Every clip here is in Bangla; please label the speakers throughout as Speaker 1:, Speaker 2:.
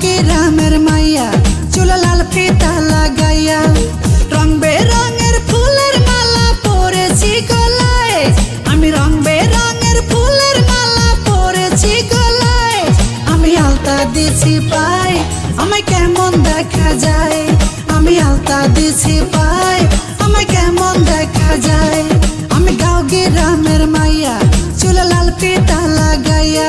Speaker 1: গ্রামের মাইয়া চুলে লাল ফিতা লাগাইয়া রং বেরঙের ফুলের মালা পরেছি গলায়। আমি রং বেরঙের ফুলের মালা পরেছি গলায়। আমি আলতা দিছি পায় আমায় কেমন দেখা যায়। আমি আলতা দিছি পায় আমায় কেমন দেখা যায়। আমি গাঁও গ্রামের মাইয়া চুলে লাল ফিতা লাগাইয়া।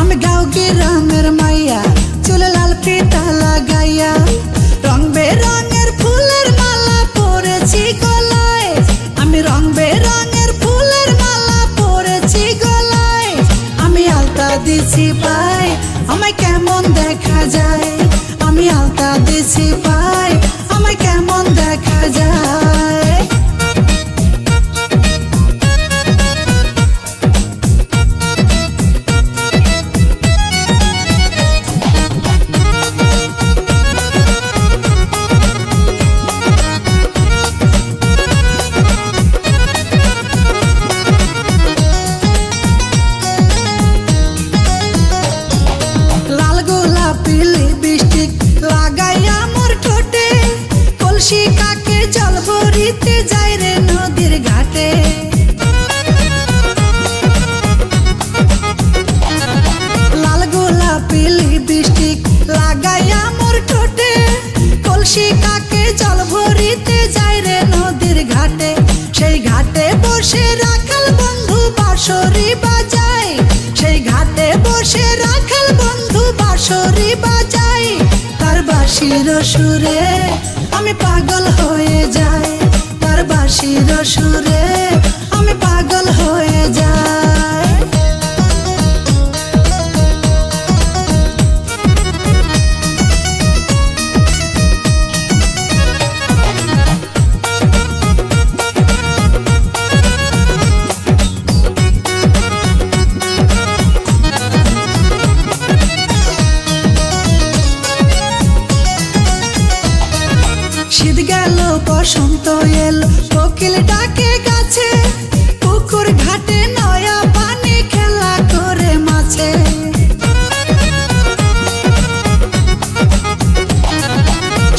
Speaker 1: আমি গাঁও গ্রামের মাইয়া চুলে লাল ফিতা লাগাইয়া রং বেরঙের ফুলের মালা পরেছি গলায়। আমি রং বেরঙের ফুলের মালা পরেছি গলায়। আমি আলতা দিছি পায় আমায় কেমন দেখা যায়। আমি আলতা দিছি পায় আমায় কেমন দেখা যায়। কলসি কাকে জল ভরিতে যাই রে নদীর ঘাটে। লাল গোলাপি লিপস্টিক লাগাইয়া মোর ঠোঁটে কলসি কাকে জল ভরিতে যাই রে নদীর ঘাটে। সেই ঘাটে বসে রাখাল বন্ধু বাঁশরি বাজায়। সেই ঘাটে বসে রাখাল বন্ধু বাঁশরি বাজায়। তার বাঁশির সুরে আমি পাগল হয়ে যাই। তার বাঁশির সুরে আমি পাগল হয়ে যাই। শীত গেল বসন্ত এলো কোকিল ডাকে গাছে। পুকুর ঘাটে নয়া পানি খেলা করে মাছে।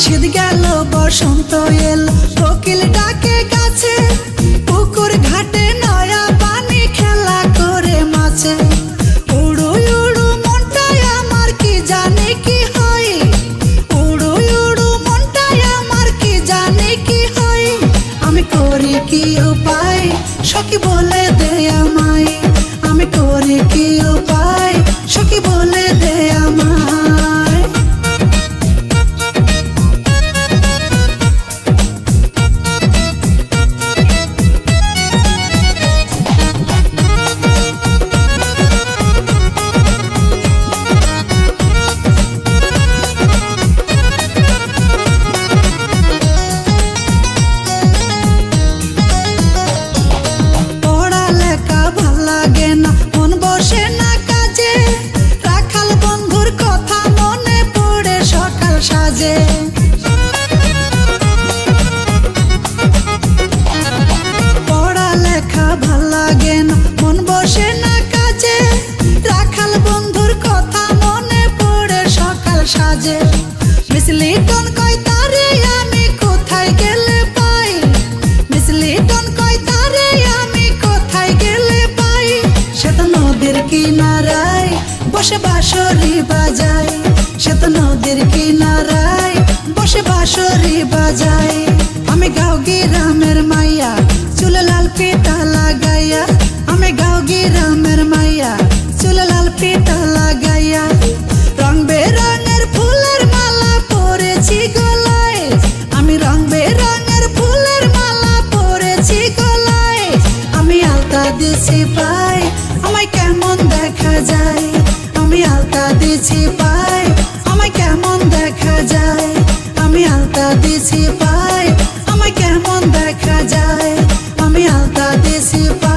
Speaker 1: শীত গেল বসন্ত এলো কোকিল ডাকে গাছে। পুকুর ঘাটে নয়া পানি খেলা করে মাছে। উড়ু উড়ু মনটায় আমার কি জানে কি হয়। উড়ু উড়ু মনটায় আমার কি জানে কি হয়। আমি করি কি উপায় সখী বলে দে আমায়। আমি করি কি উপায় সখী বলে দে আমায়। পড়ালেখা ভাল লাগে না মন বসে না কাজে। রাখাল বন্ধুর কথা মনে পড়ে সকাল সাজে। মিস লিটন কয় তারে আমি কোথায় গেলে পাই। মিস লিটন কয় তারে আমি কোথায় গেলে পাই। সে তো নদীর কিনারায় বসে বাঁশরি বাজায়। সে তো নদীর কিনারায় বসে বাঁশরি বাজায়। আমি গাঁও গ্রামের মাইয়া চুলে লাল ফিতা লাগাইয়া। আমি গাঁও গ্রামের মাইয়া চুলে লাল ফিতা লাগাইয়া রং বেরঙের ফুলের মালা পরেছি গলায়। আমি রং বেরঙের ফুলের মালা পরেছি গলায়। আমি আলতা দিছি পায় আমায় কেমন দেখা যায়। আমি আলতা দিছি পায় আমায় কেমন দেখা যায়। আমি আলতা দিছি পায় আমায় কেমন দেখা যায়। আমি আলতা দিছি পায়।